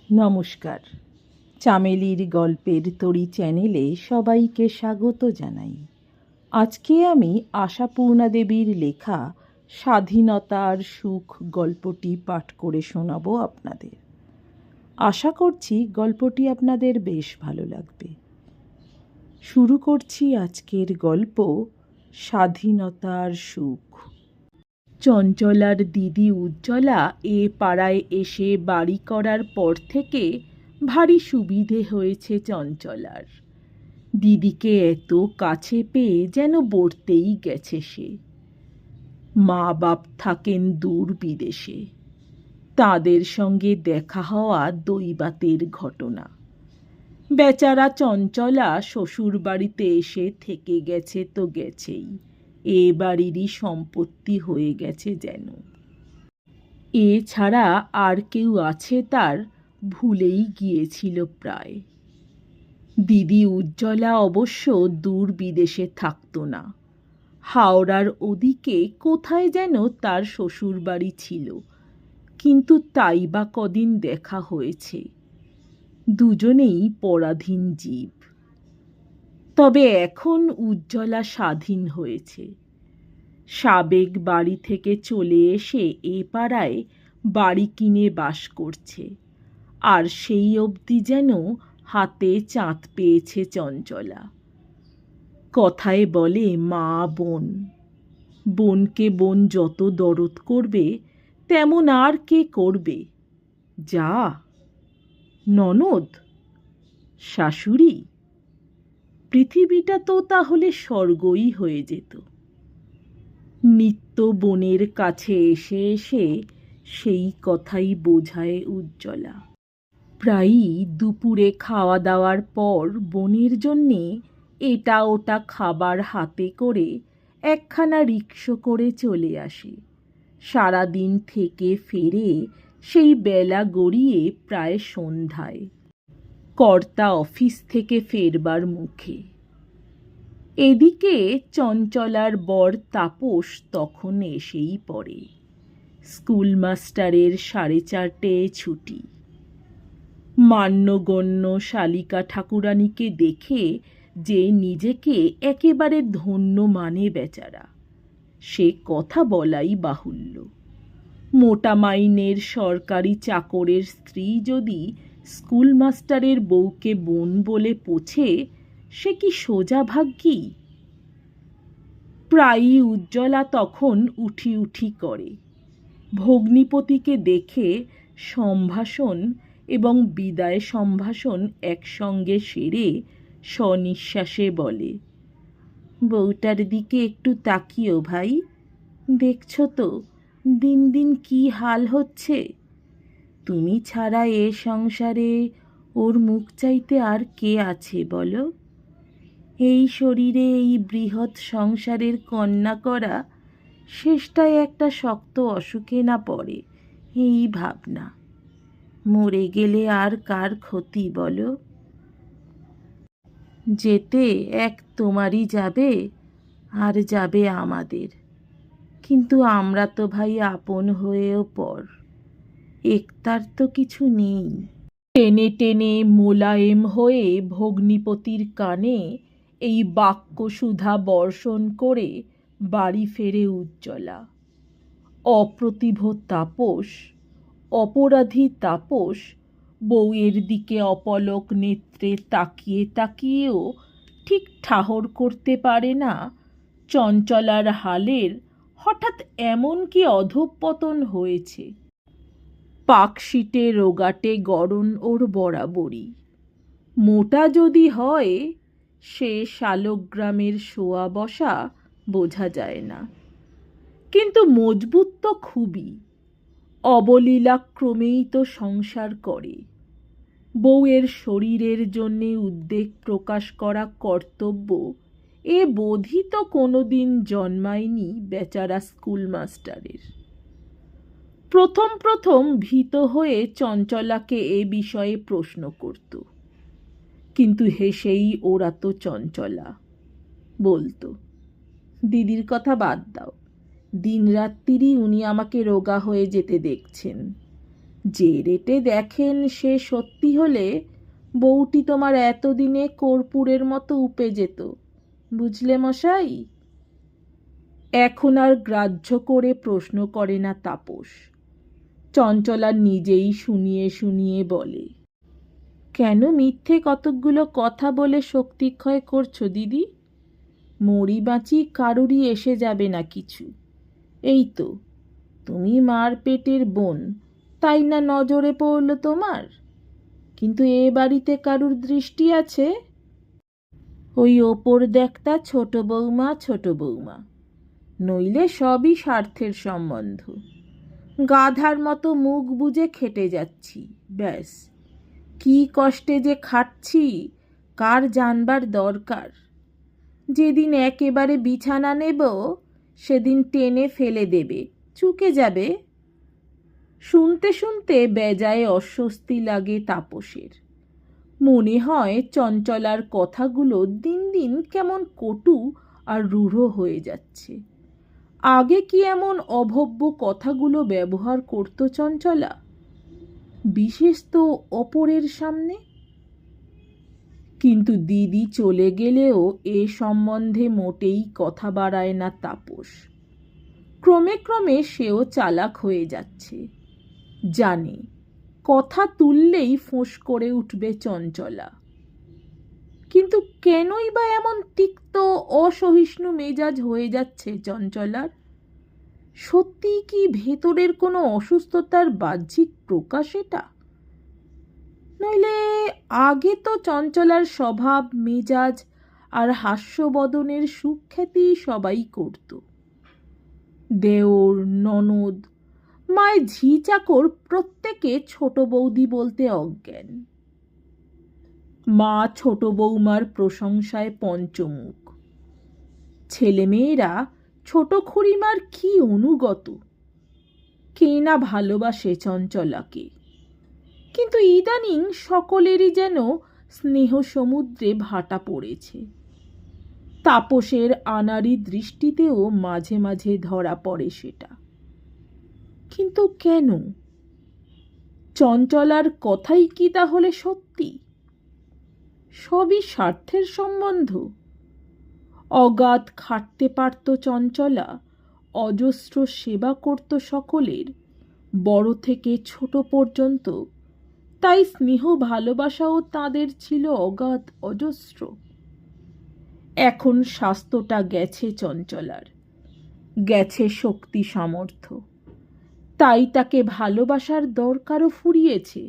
নমস্কার। চামেলির গল্পের তরী চ্যানেলে সবাইকে স্বাগত জানাই। আজকে আমি আশাপূর্ণা দেবীর লেখা স্বাধীনতার সুখ গল্পটি পাঠ করে শোনাব আপনাদের। আশা করছি গল্পটি আপনাদের বেশ ভালো লাগবে। শুরু করছি আজকের গল্প স্বাধীনতার সুখ। চঞ্চলার দিদি উজ্জ্বলা এ পাড়ায় এসে বাড়ি করার পর থেকে ভারী সুবিধে হয়েছে চঞ্চলার। দিদিকে এত কাছে পেয়ে যেন বর্তেই গেছে সে। মা বাপ থাকেন দূর বিদেশে, তাদের সঙ্গে দেখা হওয়া দৈবাতের ঘটনা। বেচারা চঞ্চলা শ্বশুর বাড়িতে এসে থেকে গেছে তো গেছেই, এ বাড়িরই সম্পত্তি হয়ে গেছে যেন। এছাড়া আর কেউ আছে তার ভুলেই গিয়েছিল প্রায়। দিদি উজ্জ্বলা অবশ্য দূর বিদেশে থাকত না, হাওড়ার ওদিকে কোথায় যেন তার শ্বশুর বাড়ি ছিল, কিন্তু তাই বা কদিন দেখা হয়েছে। দুজনেই পরাধীন জীব। তবে এখন উজ্জ্বলা স্বাধীন হয়েছে। সাবেক বাড়ি থেকে চলে এসে এ পাড়ায় বাড়ি কিনে বাস করছে, আর সেই অবধি যেন হাতে চাঁদ পেয়েছে চঞ্চলা। কথায় বলে মা বোন, বোনকে বোন যত দরদ করবে তেমন আর কে করবে? যা, ননদ, শাশুড়ি, পৃথিবীটা তো তাহলে স্বর্গই হয়ে যেত। নিত্য বোনের কাছে এসে এসে সেই কথাই বোঝায় উজ্জ্বলা। প্রায়ই দুপুরে খাওয়া দাওয়ার পর বোনের জন্যে এটা ওটা খাবার হাতে করে একখানা রিকশো করে চলে আসে। সারাদিন থেকে ফেরে সেই বেলা গড়িয়ে প্রায় সন্ধ্যায়, কর্তা অফিস থেকে ফেরবার মুখে। এদিকে চঞ্চলার বর তাপস তখন এসেই পড়ে। স্কুল মাস্টারের 4:30 ছুটি। মান্যগণ্য শালিকা ঠাকুরানীকে দেখে যে নিজেকে একেবারে ধন্য মানে বেচারা, সে কথা বলাই বাহুল্য। মোটা মাইনের সরকারি চাকরের স্ত্রী যদি স্কুল মাস্টারের বউকে বোন বলে পোছে, সে কি সোজা ভাগ্যি? প্রায়ই উজ্জ্বলা তখন উঠি উঠি করে। ভগ্নিপতিকে দেখে সম্ভাষণ এবং বিদায় সম্ভাষণ একসঙ্গে সেরে স্বনিঃশ্বাসে বলে, বউটার দিকে একটু তাকিও ভাই, দেখছো তো দিন দিন কি হাল হচ্ছে। তুমি ছাড়া এ সংসারে ওর মুখ চাইতে আর কে আছে বলো? এই শরীরে এই বৃহৎ সংসারের কন্যা করা, শেষটায় একটা শক্ত অসুখে না পড়ে, এই ভাবনা। মরে গেলে আর কার ক্ষতি বলো? যেতে এক তোমারই যাবে, আর যাবে আমাদের, কিন্তু আমরা তো ভাই আপন হয়েও পর, একতার তো কিছু নেই। টেনে টেনে মোলায়েম হয়ে ভগ্নিপতির কানে এই বাক্যসুধা বর্ষণ করে বাড়ি ফেরে উজ্জ্বলা। অপ্রতিভ তাপস, অপরাধী তাপস বউয়ের দিকে অপলক নেত্রে তাকিয়ে তাকিয়েও ঠিক ঠাহর করতে পারে না চঞ্চলার হালের হঠাৎ এমন কি অধঃপতন হয়েছে। পাকশিটে রোগাটে গড়ন ওর বরাবরই। মোটা যদি হয় সে শালগ্রামের শোয়া বসা বোঝা যায় না, কিন্তু মজবুত তো খুবই। অবলীলাক্রমেই তো সংসার করে। বউয়ের শরীরের জন্যে উদ্বেগ প্রকাশ করা কর্তব্য, এ বোধই তো কোনোদিন জন্মায়নি বেচারা স্কুল মাস্টারের। প্রথম প্রথম ভীত হয়ে চঞ্চলাকে এ বিষয়ে প্রশ্ন করত, কিন্তু হেসেই ওরা তো চঞ্চলা। বলতো, দিদির কথা বাদ দাও, দিনরাত্রিরই উনি আমাকে রোগা হয়ে যেতে দেখছেন। যে রেটে দেখেন সে সত্যি হলে বউটি তোমার এতদিনে কর্পূরের মতো উপে যেত, বুঝলে মশাই? এখন আর গ্রাহ্য করে প্রশ্ন করে না তাপস। চঞ্চলা নিজেই শুনিয়ে শুনিয়ে বলে, কেন মিথ্যে কতকগুলো কথা বলে শক্তিক্ষয় করছো দিদি? মরি বাঁচি কারুরই এসে যাবে না কিছু। এই তো তুমি মার পেটের বোন, তাই না নজরে পড়ল তোমার? কিন্তু এ বাড়িতে কারুর দৃষ্টি আছে? ওই ওপর দেখতা ছোট বৌমা, ছোট বৌমা, নইলে সবই স্বার্থের সম্বন্ধ। গাধার মতো মুখ বুজে খেটে যাচ্ছি, ব্যাস। কি কষ্টে যে খাচ্ছি কার জানবার দরকার। যেদিন একেবারে বিছানা নেব সেদিন টেনে ফেলে দেবে, চুকে যাবে। শুনতে শুনতে বেজায় অস্বস্তি লাগে তাপসের। মনে হয় চঞ্চলার কথাগুলো দিন দিন কেমন কটু আর রূঢ় হয়ে যাচ্ছে। আগে কি এমন অভব্য কথাগুলো ব্যবহার করত চঞ্চলা, বিশেষ তো অপরের সামনে? কিন্তু দিদি চলে গেলেও এ সম্বন্ধে মোটেই কথা বাড়ায় না তাপস। ক্রমে ক্রমে সেও চালাক হয়ে যাচ্ছে। জানে কথা তুললেই ফোঁস করে উঠবে চঞ্চলা। কিন্তু কেনই বা এমন তিক্ত অসহিষ্ণু মেজাজ হয়ে যাচ্ছে চঞ্চলার? সত্যি কি ভেতরের কোনো অসুস্থতার বাহ্যিক প্রকাশ এটা? নইলে আগে তো চঞ্চলার স্বভাব মেজাজ আর হাস্যবদনের সুখ্যাতি সবাই করত। দেওর, ননদ, মায়ের ঝি চাকর প্রত্যেকে ছোট বৌদি বলতে অজ্ঞান। মা ছোট বৌমার প্রশংসায় পঞ্চমুখ। ছেলেমেয়েরা ছোট খুড়িমার কি অনুগত। কে না ভালোবাসে চঞ্চলাকে। কিন্তু ইদানিং সকলেরই যেন স্নেহ সমুদ্রে ভাটা পড়েছে। তাপসের আনাড়ি দৃষ্টিতেও মাঝে মাঝে ধরা পড়ে সেটা। কিন্তু কেন? চঞ্চলার কথাই কি তাহলে সত্যি? সবই স্বার্থের সম্বন্ধ। অগাধ খাটতে পারত চঞ্চলা, অজস্র সেবা করত সকলের, বড় থেকে ছোট পর্যন্ত, তাই স্নেহ ভালোবাসাও তাদের ছিল অগাধ অজস্র। এখন স্বাস্থ্যটা গেছে চঞ্চলার, গেছে শক্তি সামর্থ্য, তাই তাকে ভালোবাসার দরকারও ফুরিয়েছে।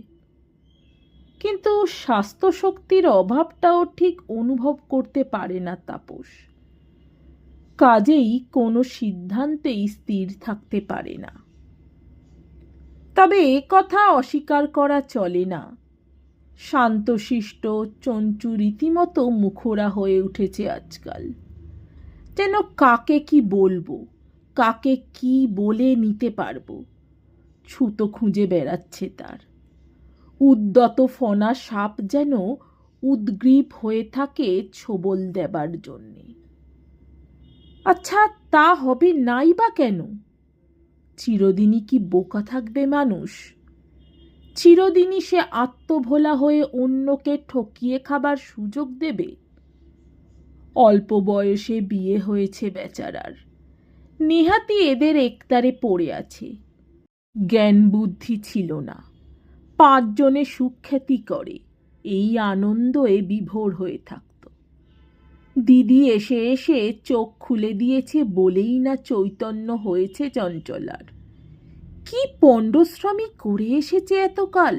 কিন্তু স্বাস্থ্য শক্তির অভাবটাও ঠিক অনুভব করতে পারে না তাপস। কাজেই কোনো সিদ্ধান্তেই স্থির থাকতে পারে না। তবে এ কথা অস্বীকার করা চলে না, শান্তশিষ্ট চঞ্চু রীতিমতো মুখরা হয়ে উঠেছে আজকাল। যেন কাকে কি বলবো, কাকে কি বলে নিতে পারবো, ছুতো খুঁজে বেড়াচ্ছে তার। উদ্যত ফনা সাপ যেন উদ্গ্রীব হয়ে থাকে ছোবল দেবার জন্যে। আচ্ছা, তা হবে নাই বা কেন? চিরদিনই কি বোকা থাকবে মানুষ? চিরদিনই সে আত্মভোলা হয়ে অন্যকে ঠকিয়ে খাবার সুযোগ দেবে? অল্প বয়সে বিয়ে হয়েছে বেচারার, নেহাতি এদের একতারে পড়ে আছে। জ্ঞান বুদ্ধি ছিল না, 5 জনে সুখ্যাতি করে এই আনন্দে বিভোর হয়ে থাকত। দিদি এসে এসে চোখ খুলে দিয়েছে বলেই না চৈতন্য হয়েছে চঞ্চলার। কি পণ্ডশ্রমী করে এসেছে এতকাল,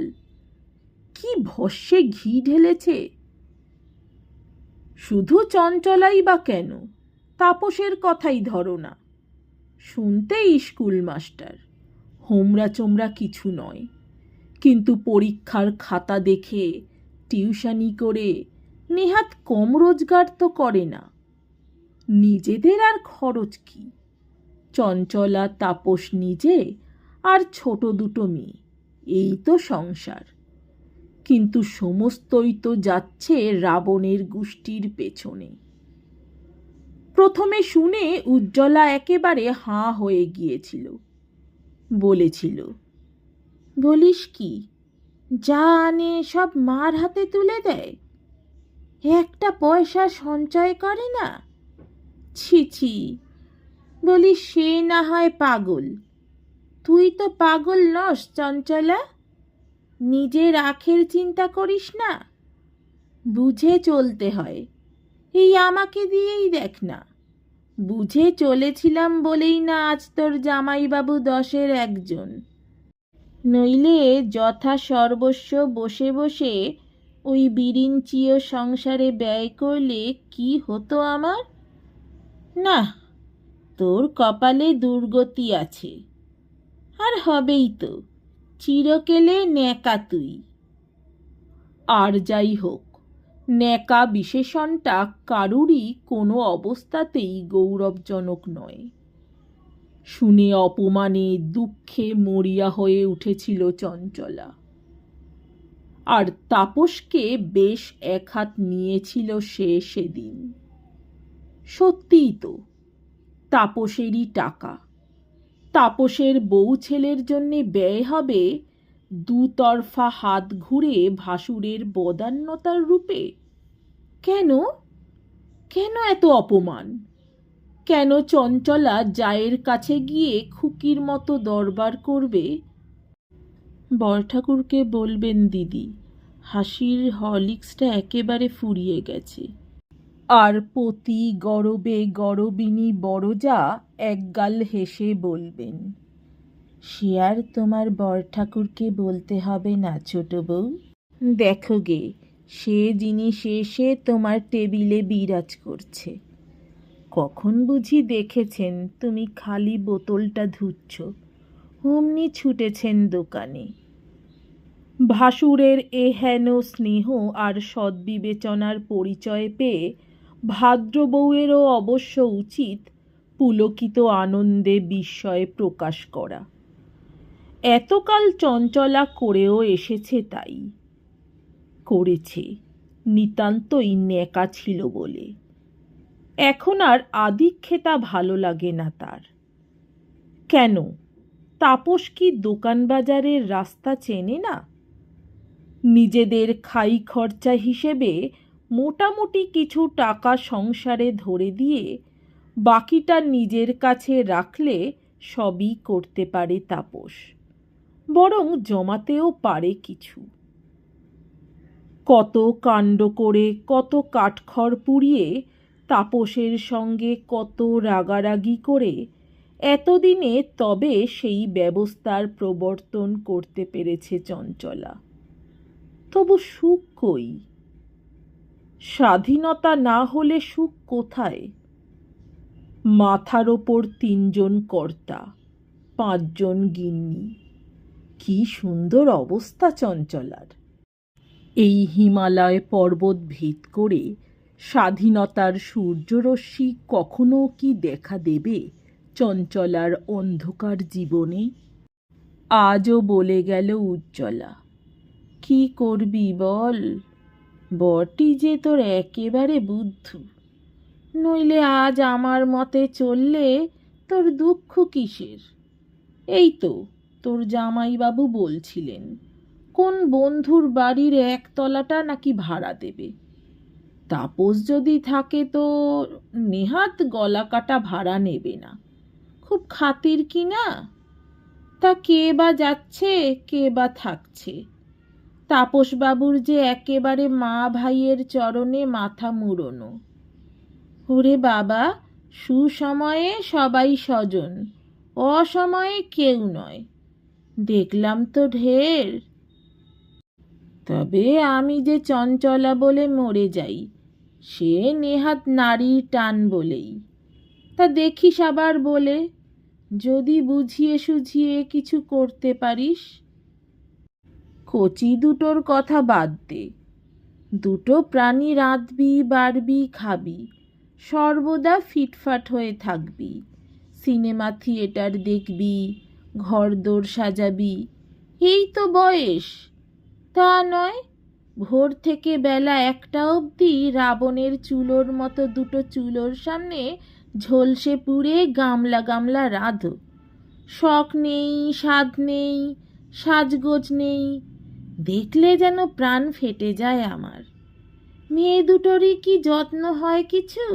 কি ভস্যে ঘি ঢেলেছে। শুধু চঞ্চলাই বা কেন, তাপসের কথাই ধরো না। শুনতেই স্কুল মাস্টার, হোমরা চোমরা কিছু নয়, কিন্তু পরীক্ষার খাতা দেখে টিউশনি করে নেহাত কম রোজগার তো করে না। নিজেদের আর খরচ কি? চঞ্চলা, তাপস নিজে আর ছোট দুটো মেয়ে, এই তো সংসার। কিন্তু সমস্তই তো যাচ্ছে রাবণের গোষ্ঠীর পেছনে। প্রথমে শুনে উজ্জ্বলা একেবারে হাঁ হয়ে গিয়েছিল। বলেছিল, বলিস কি, যা আনে সব মার হাতে তুলে দেয়, একটা পয়সা সঞ্চয় করে না? ছি ছি। বলি সে না হয় পাগল, তুই তো পাগল নস চঞ্চলা। নিজের আখের চিন্তা করিস না, বুঝে চলতে হয়। এই আমাকে দিয়েই দেখ না, বুঝে চলেছিলাম বলেই না আজ তোর জামাইবাবু 10-এর একজন। নইলে যথা সর্বস্ব বসে বসে ওই বিরিঞ্চিও সংসারে ব্যয় করলে কি হতো আমার? না, তোর কপালে দুর্গতি আছে, আর হবেই তো, চিরকেলে ন্যাকা তুই। আর যাই হোক, ন্যাকা বিশেষণটা কারুরই কোনো অবস্থাতেই গৌরবজনক নয়। শুনে অপমানে দুঃখে মরিয়া হয়ে উঠেছিল চঞ্চলা, আর তাপসকে বেশ এক হাত নিয়েছিল সে সেদিন। সত্যিই তো, তাপসেরই টাকা, তাপসের বউ ছেলের জন্যে ব্যয় হবে দুতরফা হাত ঘুরে ভাসুরের বদান্যতার রূপে। কেন, কেন এত অপমান? কেন চঞ্চলা জায়ের কাছে গিয়ে খুকির মতো দরবার করবে? বরঠাকুরকে বলবেন দিদি, হাসির হরলিক্সটা একেবারে ফুরিয়ে গেছে। আর পতি গরবে গরবিনী বড়জা একগাল হেসে বলবেন, সে আর তোমার বরঠাকুরকে বলতে হবে না ছোট বউ। দেখো গে, সে জিনিস এসে তোমার টেবিলে বিরাজ করছে। কখন বুঝি দেখেছেন তুমি খালি বোতলটা ধুচ্ছ, অমনি ছুটেছেন দোকানে। ভাসুরের এ হেন স্নেহ আর সদ্বিবেচনার পরিচয় পেয়ে ভাদ্র বউয়েরও অবশ্য উচিত পুলকিত আনন্দে বিস্ময়ে প্রকাশ করা। এতকাল চঞ্চলা করেও এসেছে, তাই করেছে নিতান্তই ন্যাকা ছিল বলে। এখন আর আদিক্ষেতা ভালো লাগে না তার। কেন, তাপস কি দোকান বাজারের রাস্তা চেনে না? নিজেদের খাই খরচা হিসেবে মোটামুটি কিছু টাকা সংসারে ধরে দিয়ে বাকিটা নিজের কাছে রাখলে সবই করতে পারে তাপস, বরং জমাতেও পারে কিছু। কত কাণ্ড করে, কত কাঠখড় পুড়িয়ে, তাপসের সঙ্গে কত রাগারাগি করে এতদিনে তবে সেই ব্যবস্থার প্রবর্তন করতে পেরেছে চঞ্চলা। তবু সুখ কই? স্বাধীনতা না হলে সুখ কোথায়? মাথার ওপর 3 জন কর্তা, 5 জন গিন্নি, কি সুন্দর অবস্থা চঞ্চলার। এই হিমালয় পর্বত ভেদ করে স্বাধীনতার সূর্যরশ্মি কখনো কি দেখা দেবে চঞ্চলার অন্ধকার জীবনে? আজও বলে গেল উজ্জ্বলা, কি করবি বল, বরটি যে তোর একেবারে বুদ্ধু, নইলে আজ আমার মতে চললে তোর দুঃখ কিসের? এই তো তোর জামাইবাবু বলছিলেন কোন বন্ধুর বাড়ির 1 তলাটা নাকি ভাড়া দেবে। তাপস যদি থাকে তো নেহাত গলা কাটা ভাড়া নেবে না, খুব খাতির কি না? তা কে বা যাচ্ছে, কে বা থাকছে? তাপসবাবুর যে একেবারে মা ভাইয়ের চরণে মাথা মুড়োনো। ওরে বাবা, সুসময়ে সবাই স্বজন, অসময়ে কেউ নয়, দেখলাম তো ঢের। তবে আমি যে চঞ্চলা বলে মরে যাই, সে নেহাত নারীর টান বলেই। তা দেখিস আবার বলে, যদি বুঝিয়ে সুঝিয়ে কিছু করতে পারিস। কচি দুটোর কথা বাদ দে, দুটো প্রাণী রাঁধবি, বাড়বি, খাবি, সর্বদা ফিটফাট হয়ে থাকবি, সিনেমা থিয়েটার দেখবি, ঘরদোর সাজাবি, এই তো বয়স। তা নয়, ভোর থেকে বেলা 1টা অবধি রাবণের চুলোর মতো দুটো চুলোর সামনে ঝলসে পুড়ে গামলা গামলা রাঁধো, শখ নেই, স্বাদ নেই, সাজগোজ নেই, দেখলে যেন প্রাণ ফেটে যায় আমার। মেয়ে দুটোরই কি যত্ন হয় কিছু?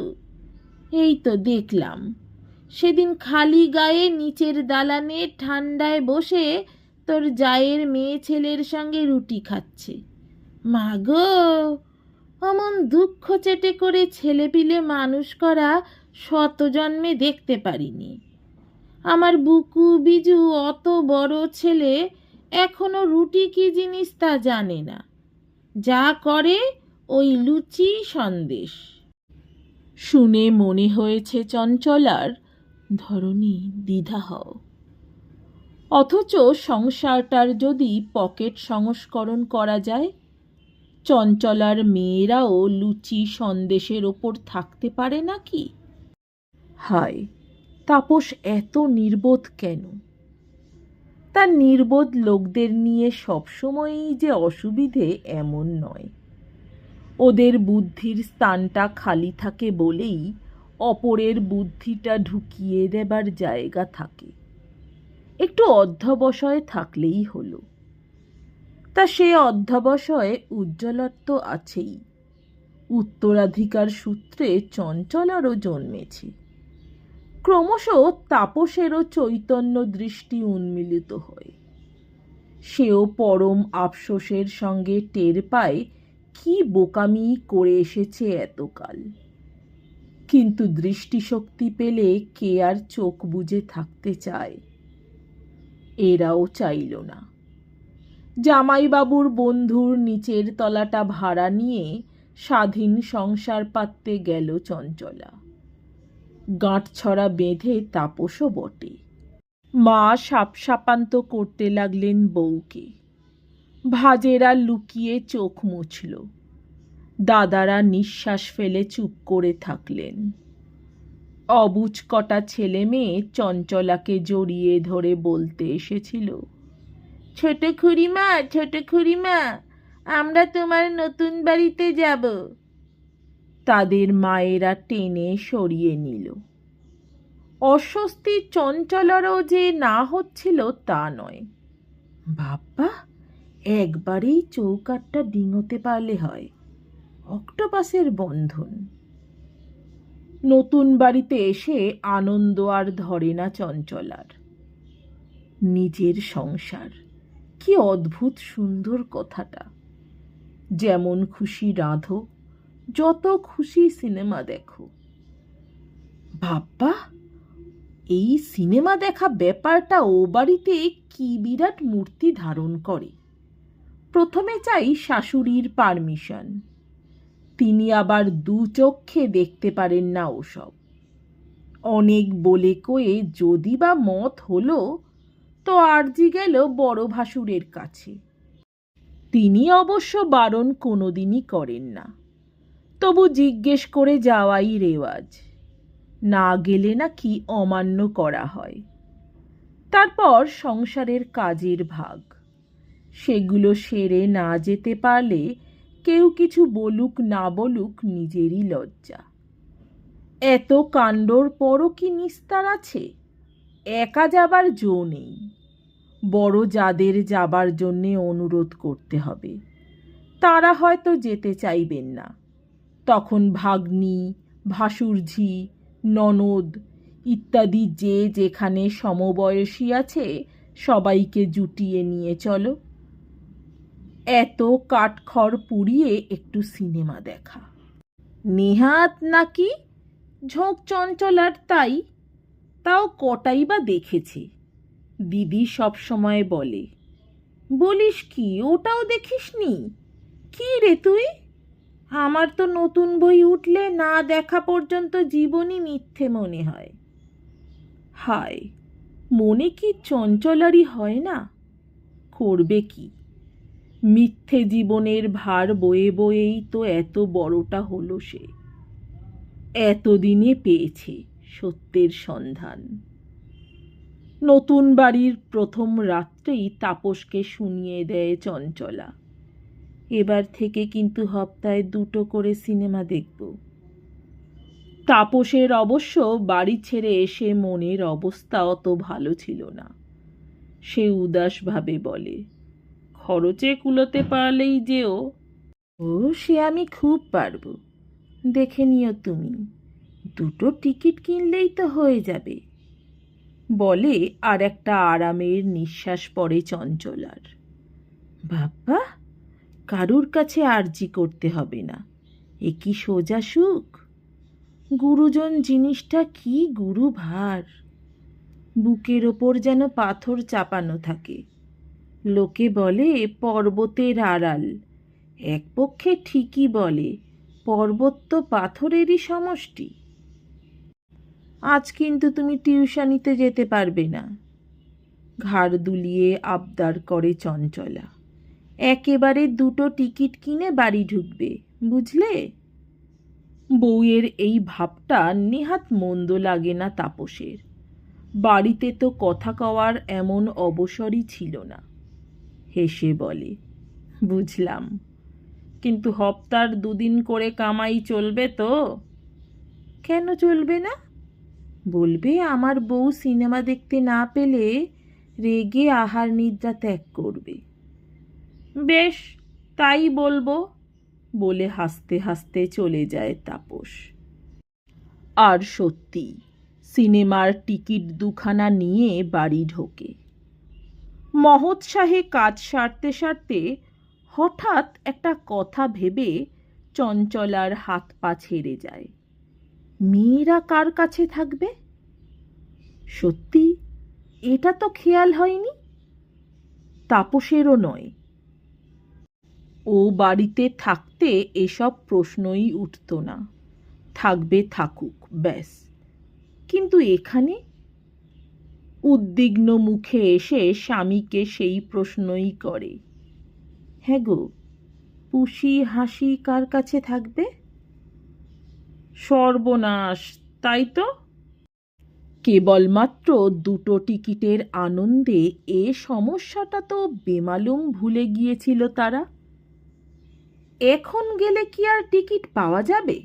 এই তো দেখলাম সেদিন খালি গায়ে নিচের দালানে ঠান্ডায় বসে তোর জায়ের মেয়ে ছেলের সঙ্গে রুটি খাচ্ছে। মা গো, অমন দুঃখ চেটে করে ছেলেপিলে মানুষ করা শত জন্মে দেখতে পারিনি। আমার বুকু বিজু অত বড় ছেলে এখনো রুটি কি জিনিস তা জানে না। যা করে ওই লুচি সন্দেশ। শুনে মনে হয়েছে চঞ্চলার ধরনী দ্বিধা হও। অথচ সংসারটার যদি পকেট সংস্করণ করা যায়, চঞ্চলার মেয়েরাও লুচি সন্দেশের ওপর থাকতে পারে নাকি? হায়, তাপস এত নির্বোধ কেন? তার নির্বোধ লোকদের নিয়ে সবসময়ই যে অসুবিধে এমন নয়। ওদের বুদ্ধির স্থানটা খালি থাকে বলেই অপরের বুদ্ধিটা ঢুকিয়ে দেবার জায়গা থাকে। একটু অধ্যবসায় থাকলেই হলো। তা সে অধ্যবসায়ে উজ্জ্বলত্ব আছেই। উত্তরাধিকার সূত্রে চঞ্চলারও জন্মেছে। ক্রমশ তাপসেরও চৈতন্য দৃষ্টি উন্মিলিত হয়। সেও পরম আফসোসের সঙ্গে টের পায় কি বোকামি করে এসেছে এতকাল। কিন্তু দৃষ্টিশক্তি পেলে কে আর চোখ বুজে থাকতে চায়? এরাও চাইল না। জামাইবাবুর বন্ধুর নিচের তলাটা ভাড়া নিয়ে স্বাধীন সংসার পাততে গেল চঞ্চলা। গাঁটছড়া বেঁধে তাপসও বটে। মা সাপসাপান্ত করতে লাগলেন বউকে। ভাজেরা লুকিয়ে চোখ মুছল। দাদারা নিঃশ্বাস ফেলে চুপ করে থাকলেন। অবুঝ কটা ছেলে মেয়ে চঞ্চলাকে জড়িয়ে ধরে বলতে এসেছিল, ছোট খুড়িমা, ছোট খুড়িমা, আমরা তোমার নতুন বাড়িতে যাব। তাদের মায়েরা টেনে সরিয়ে নিল। অস্বস্তি চঞ্চলারও যে না হচ্ছিল তা নয়। বাবা, একবারেই চৌকাঠটা ডিঙোতে পারলে হয়। অক্টোপাসের বন্ধন। নতুন বাড়িতে এসে আনন্দ আর ধরে না চঞ্চলার। নিজের সংসার, কি অদ্ভুত সুন্দর কথাটা। যেমন খুশি রাঁধো, যত খুশি সিনেমা দেখো। বাবা, এই সিনেমা দেখা ব্যাপারটা ও বাড়িতে কি বিরাট মূর্তি ধারণ করে। প্রথমে চাই শাশুড়ির পারমিশন। তিনি আবার দু চক্ষে দেখতে পারেন না ওসব। অনেক বলে কয়ে যদি বা মত হলো তো আর্জি গেল বড় ভাসুরের কাছে। তিনি অবশ্য বারণ কোনোদিনই করেন না, তবু জিজ্ঞেস করে যাওয়াই রেওয়াজ। না গেলে নাকি অমান্য করা হয়। তারপর সংসারের কাজের ভাগ, সেগুলো সেরে না যেতে পারলে কেউ কিছু বলুক না বলুক নিজেরই লজ্জা। এত কাণ্ডর পরও কি নিস্তার আছে? একা যাবার জো নেই। বড় যাদের যাবার জন্যে অনুরোধ করতে হবে, তারা হয়তো যেতে চাইবেন না। তখন ভাগ্নি, ভাসুরঝি, ননদ ইত্যাদি যে যেখানে সমবয়সী আছে সবাইকে জুটিয়ে নিয়ে চলো। এত কাঠখড় পুড়িয়ে একটু সিনেমা দেখা। নেহাত নাকি ঝোঁক চঞ্চলার তাই, তাও কটাই বা দেখেছে। দিদি সব সময় বলে, বলিস কি, ওটাও দেখিসনি? কি রে তুই? আমার তো নতুন বই উঠলে না দেখা পর্যন্ত জীবনই মিথ্যে মনে হয়। হায়, মনে কি চঞ্চলারই হয় না? করবে কি? মিথ্যে জীবনের ভার বয়ে বয়েই তো এত বড়টা হলো সে। এতদিনে পেয়েছে সত্যের সন্ধান। নতুন বাড়ির প্রথম রাত্রেই তাপসকে শুনিয়ে দেয় চঞ্চলা, এবার থেকে কিন্তু সপ্তাহে 2টো করে সিনেমা দেখব। তাপসের অবশ্য বাড়ি ছেড়ে এসে মনের অবস্থা অত ভালো ছিল না। সে উদাসভাবে বলে, খরচে কুলোতে পারলেই যেও। ও, সে আমি খুব পারবো, দেখে নিও তুমি, দুটো টিকিট কিনলেই তো হয়ে যাবে, বলে আর একটা আরামের নিঃশ্বাস পড়ে চঞ্চলার। বাবা, কারুর কাছে আর্জি করতে হবে না, এ কি সোজা সুখ। গুরুজন জিনিসটা কি গুরু ভার, বুকের ওপর যেন পাথর চাপানো থাকে। লোকে বলে পর্বতের আড়াল, এক পক্ষে ঠিকই বলে, পর্বত তো পাথরেরই সমষ্টি। আজ কিন্তু তুমি টিউশনিতে যেতে পারবে না, ঘাড় দুলিয়ে আবদার করে চঞ্চলা। একেবারে দুটো টিকিট কিনে বাড়ি ঢুকবে, বুঝলে? বউয়ের এই ভাবটা নেহাত মন্দ লাগে না তাপসের। বাড়িতে তো কথা কওয়ার এমন অবসরই ছিল না। হেসে বলে, বুঝলাম, কিন্তু হপ্তার 2 দিন করে কামাই চলবে তো? কেন চলবে না? বলবে আমার বউ সিনেমা দেখতে না পেলে রেগে আহার নিদ্রা ত্যাগ করবে। বেশ, তাই বলবো, বলে হাসতে হাসতে চলে যায় তাপস। আর সত্যি সিনেমার টিকিট 2খানা নিয়ে বাড়ি ঢোকে। মহৎ শাহে কাজ সারতে সারতে হঠাৎ একটা কথা ভেবে চঞ্চলার হাত পা ছেড়ে যায়। মেয়েরা কার কাছে থাকবে? সত্যি এটা তো খেয়াল হয়নি। তাপসেরও নয়। ও বাড়িতে থাকতে এসব প্রশ্নই উঠত না। থাকবে থাকুক, ব্যাস। কিন্তু এখানে উদ্বিগ্ন মুখে এসে স্বামীকে সেই প্রশ্নই করে। হ্যাঁ গো, পুষি হাসি কার কাছে থাকবে? সর্বনাশ, তাই তো। কেবলমাত্র 2টো টিকিটের আনন্দে এ সমস্যাটা তো বেমালুম ভুলে গিয়েছিল তারা। এখন গেলে কি আর টিকিট পাওয়া যাবে?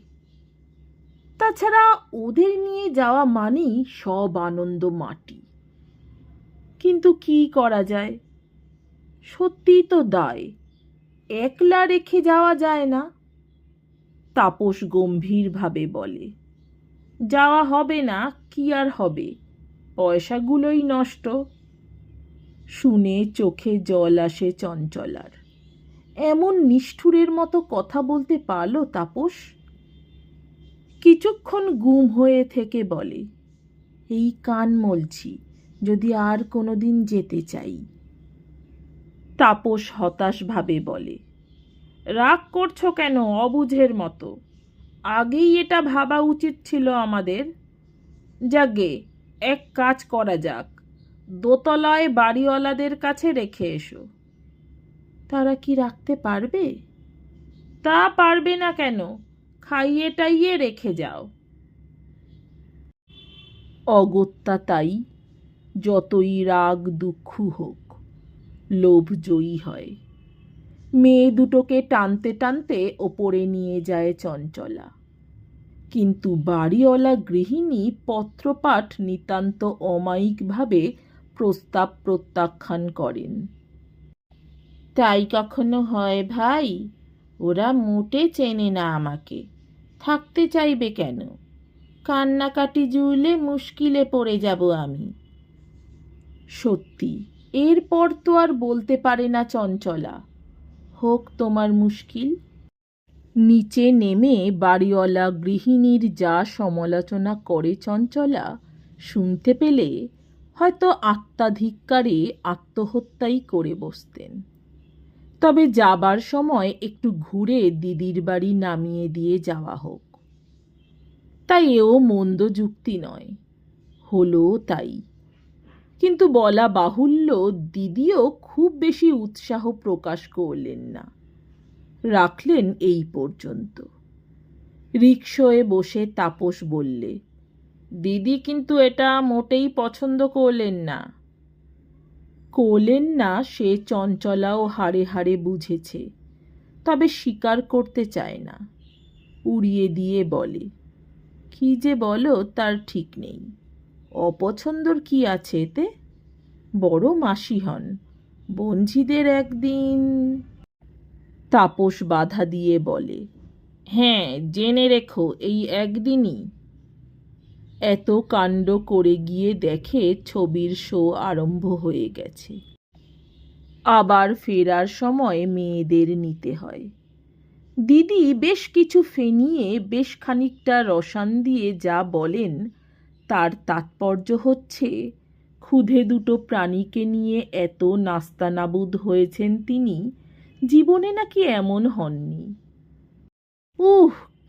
তাছাড়া ওদের নিয়ে যাওয়া মানেই সব আনন্দ মাটি। কিন্তু কি করা যায়? সত্যিই তো দায়, একলা রেখে যাওয়া যায় না। তাপস গম্ভীরভাবে বলে, যাওয়া হবে না, কি আর হবে, পয়সাগুলোই নষ্ট। শুনে চোখে জল আসে চঞ্চলার। এমন নিষ্ঠুরের মতো কথা বলতে পারল তাপস? কিছুক্ষণ গুম হয়ে থেকে বলে, এই কান মলছি, যদি আর কোনোদিন যেতে চাই। তাপস হতাশভাবে বলে, রাগ করছো কেন অবুঝের মতো? আগেই এটা ভাবা উচিত ছিল আমাদের। যাগে, এক কাজ করা যাক, দোতলায় বাড়িওয়ালাদের কাছে রেখে এসো। তারা কি রাখতে পারবে? তা পারবে না কেন, খাইয়ে টাইয়ে রেখে যাও। অগত্যা তাই, যতই রাগ দুঃখ হোক, লোভ জয়ী হয়। মেয়ে দুটোকে টানতে টানতে ওপরে নিয়ে যায় চঞ্চলা। কিন্তু বাড়িওয়ালা গৃহিণী পত্রপাঠ নিতান্ত অমায়িকভাবে প্রস্তাব প্রত্যাখ্যান করেন। তাই কখনো হয় ভাই? ওরা মোটে চেনে না আমাকে, থাকতে চাইবে কেন? কান্নাকাটি জুড়লে মুশকিলে পড়ে যাব আমি। সত্যি, এরপর তো আর বলতে পারে না চঞ্চলা, হোক তোমার মুশকিল। নিচে নেমে বাড়িওয়ালা গৃহিণীর যা সমালোচনা করে চঞ্চলা শুনতে পেলে হয়তো আত্মাধিক্কারে আত্মহত্যাই করে বসতেন। তবে যাবার সময় একটু ঘুরে দিদির বাড়ি নামিয়ে দিয়ে যাওয়া হোক, তাই এও মন্দ যুক্তি নয়। হলো তাই। কিন্তু বলা বাহুল্য, দিদিও খুব বেশি উৎসাহ প্রকাশ করলেন না, রাখলেন এই পর্যন্ত। রিকশোয় বসে তাপস বললে, দিদি কিন্তু এটা মোটেই পছন্দ করলেন না সে চঞ্চলাও হাড়ে হাড়ে বুঝেছে, তবে স্বীকার করতে চায় না। উড়িয়ে দিয়ে বলে, কি যে বলো তার ঠিক নেই, অপছন্দর কি আছে এতে? বড় মাসি হন, বঞ্ঝিদের একদিন। তাপস বাধা দিয়ে বলে, হ্যাঁ, জেনে রেখো এই একদিনই। এত কাণ্ড করে গিয়ে দেখে ছবির শো আরম্ভ হয়ে গেছে। আবার ফেরার সময় মেয়েদের নিতে হয়। দিদি বেশ কিছু ফেনিয়ে বেশ খানিকটা রসান দিয়ে যা বলেন তার তাৎপর্য হচ্ছে, ক্ষুধে দুটো প্রাণীকে নিয়ে এত নাস্তানাবুদ হয়েছেন তিনি, জীবনে নাকি এমন হননি।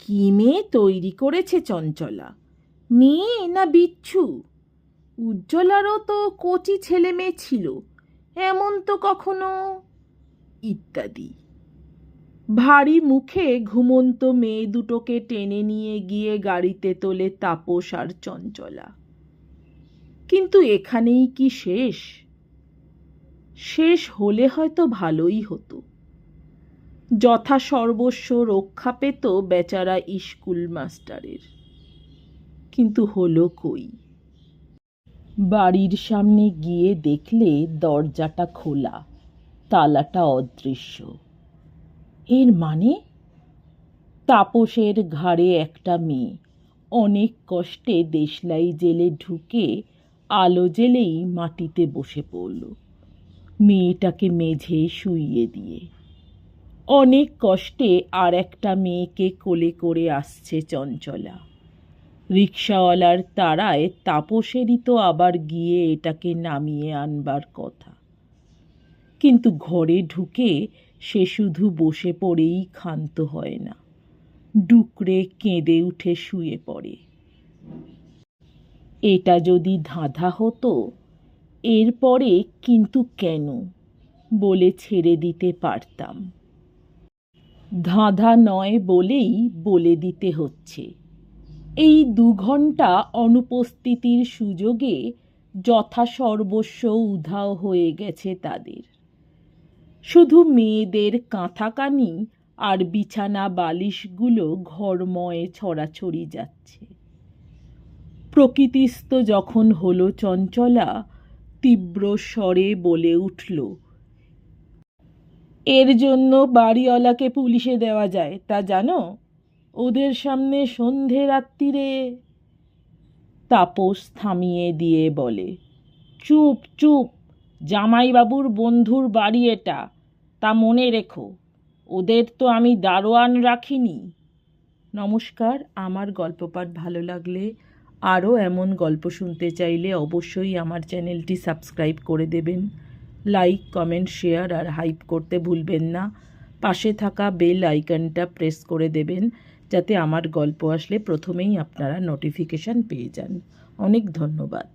কি মেয়ে তৈরি করেছে চঞ্চলা, মেয়ে না বিচ্ছু? উজ্জ্বলারও তো কচি ছেলে মেয়ে ছিল, এমন তো কখনো, ইত্যাদি। ভারী মুখে ঘুমন্ত মেয়ে দুটোকে টেনে নিয়ে গিয়ে গাড়িতে তোলে তাপস আর চঞ্চলা। কিন্তু এখানেই কি শেষ? শেষ হলে হয়তো ভালোই হতো। যথা সর্বস্ব রক্ষা পেত বেচারা স্কুল মাস্টারের। কিন্তু হলো কই? বাড়ির সামনে গিয়ে দেখলে দরজাটা খোলা, তালাটা অদৃশ্য। এর মানে তাপসের ঘাড়ে একটা মেয়ে অনেক কষ্টে দেশলাই জেলে ঢুকে আলো জেলেই মাটিতে বসে পড়ল, মেয়েটাকে মেঝে শুইয়ে দিয়ে। অনেক কষ্টে আর একটা মেয়েকে কোলে করে আসছে চঞ্চলা। রিকশাওয়ালার তাড়ায় তাপসেরই তো আবার গিয়ে এটাকে নামিয়ে আনবার কথা। কিন্তু ঘরে ঢুকে সে শুধু বসে পড়েই ক্ষান্ত হয় না, ডুকরে কেঁদে উঠে শুয়ে পড়ে। এটা যদি ধাঁধা হতো, এরপরে কিন্তু কেন বলে ছেড়ে দিতে পারতাম। ধাঁধা নয় বলেই বলে দিতে হচ্ছে। এই 2 ঘন্টা অনুপস্থিতির সুযোগে যথাসর্বস্ব উধাও হয়ে গেছে তাদের। শুধু মেয়েদের কাঁথাকানি আর বিছানা বালিশগুলো ঘরময় ছড়াছড়ি যাচ্ছে। প্রকৃতিস্থ যখন হলো চঞ্চলা, তীব্র স্বরে বলে উঠল, এর জন্য বাড়িওয়ালাকে পুলিশে দেওয়া যায়, তা জানো? ওদের সামনে সন্ধে রাত্রিরে। তাপস থামিয়ে দিয়ে বলে, চুপ চুপ, জামাইবাবুর বন্ধুর বাড়ি এটা, তা মনে রেখো। ওদের তো আমি দারোয়ান রাখিনি। নমস্কার। আমার গল্পপাঠ ভালো লাগলে, আরও এমন গল্প শুনতে চাইলে অবশ্যই আমার চ্যানেলটি সাবস্ক্রাইব করে দেবেন। লাইক, কমেন্ট, শেয়ার আর হাইপ করতে ভুলবেন না। পাশে থাকা বেল আইকনটা প্রেস করে দেবেন যাতে আমার গল্প আসলে প্রথমেই আপনারা নোটিফিকেশান পেয়ে যান। অনেক ধন্যবাদ।